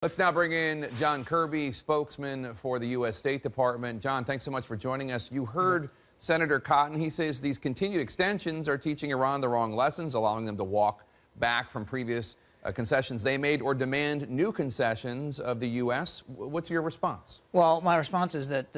Let's now bring in John Kirby, spokesman for the U.S. State Department. John, thanks so much for joining us. You heard Senator Cotton. He says these continued extensions are teaching Iran the wrong lessons, allowing them to walk back from previous concessions they made or demand new concessions of the U.S. What's your response? Well, my response is that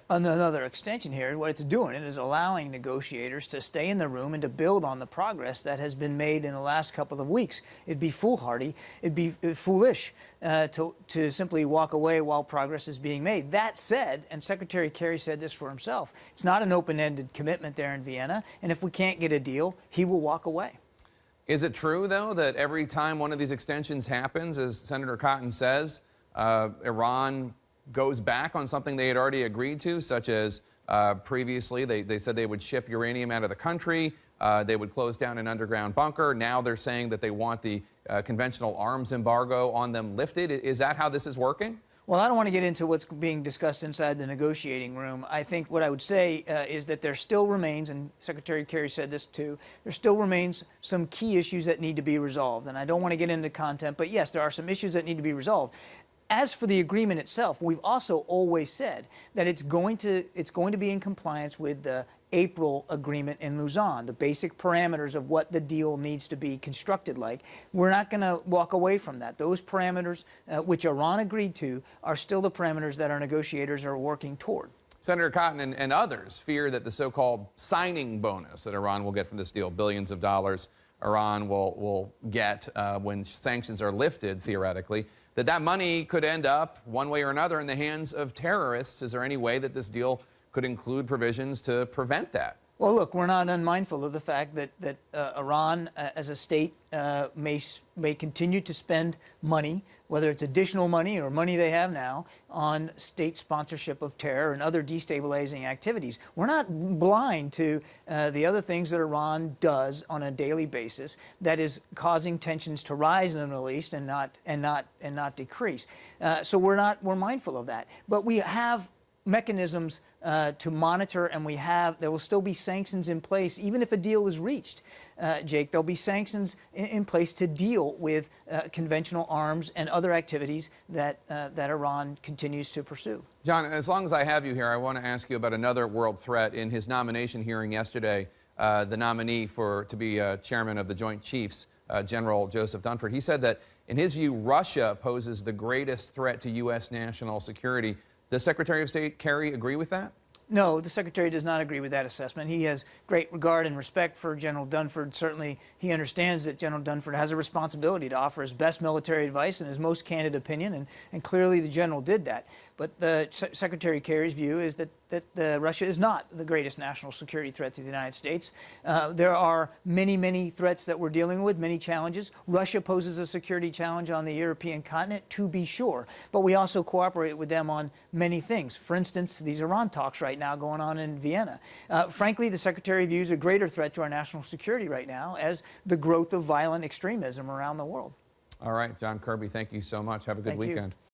another extension here, what it's doing is allowing negotiators to stay in the room and to build on the progress that has been made in the last couple of weeks. It'd be foolhardy, it'd be foolish to simply walk away while progress is being made. That said, and Secretary Kerry said this for himself, it's not an open-ended commitment there in Vienna, and if we can't get a deal, he will walk away. Is it true, though, that every time one of these extensions happens, as Senator Cotton says, Iran goes back on something they had already agreed to, such as previously they said they would ship uranium out of the country, they would close down an underground bunker. Now they're saying that they want the conventional arms embargo on them lifted. Is that how this is working? Well, I don't want to get into what's being discussed inside the negotiating room. I think what I would say is that there still remains, and Secretary Kerry said this too, there still remains some key issues that need to be resolved. And I don't want to get into content, but yes, there are some issues that need to be resolved. As for the agreement itself, we've also always said that it's going to be in compliance with the April agreement in Lausanne, the basic parameters of what the deal needs to be constructed like. We're not going to walk away from that. Those parameters, which Iran agreed to, are still the parameters that our negotiators are working toward. Senator Cotton and others fear that the so-called signing bonus that Iran will get from this deal, billions of dollars Iran will get when sanctions are lifted, theoretically, that money could end up, one way or another, in the hands of terrorists. Is there any way that this deal could include provisions to prevent that? Well, look, we're not unmindful of the fact that Iran, as a state, may continue to spend money, whether it's additional money or money they have now, on state sponsorship of terror and other destabilizing activities. We're not blind to the other things that Iran does on a daily basis that is causing tensions to rise in the Middle East and not decrease. So we're mindful of that, but we have mechanisms to monitor, and there will still be sanctions in place even if a deal is reached. Jake, there'll be sanctions in place to deal with conventional arms and other activities that Iran continues to pursue. John, as long as I have you here, I want to ask you about another world threat. In his nomination hearing yesterday, the nominee to be chairman of the Joint Chiefs, General Joseph Dunford, he said that in his view, Russia poses the greatest threat to U.S. national security. Does Secretary of State Kerry agree with that? No, the Secretary does not agree with that assessment. He has great regard and respect for General Dunford. Certainly, he understands that General Dunford has a responsibility to offer his best military advice and his most candid opinion, and clearly the General did that. But the Secretary Kerry's view is that Russia is not the greatest national security threat to the United States. There are many threats that we're dealing with, many challenges. Russia poses a security challenge on the European continent, to be sure, but we also cooperate with them on many things. For instance, these Iran talks right now going on in Vienna. Frankly, the Secretary views a greater threat to our national security right now as the growth of violent extremism around the world. All right, John Kirby, thank you so much. Have a good weekend.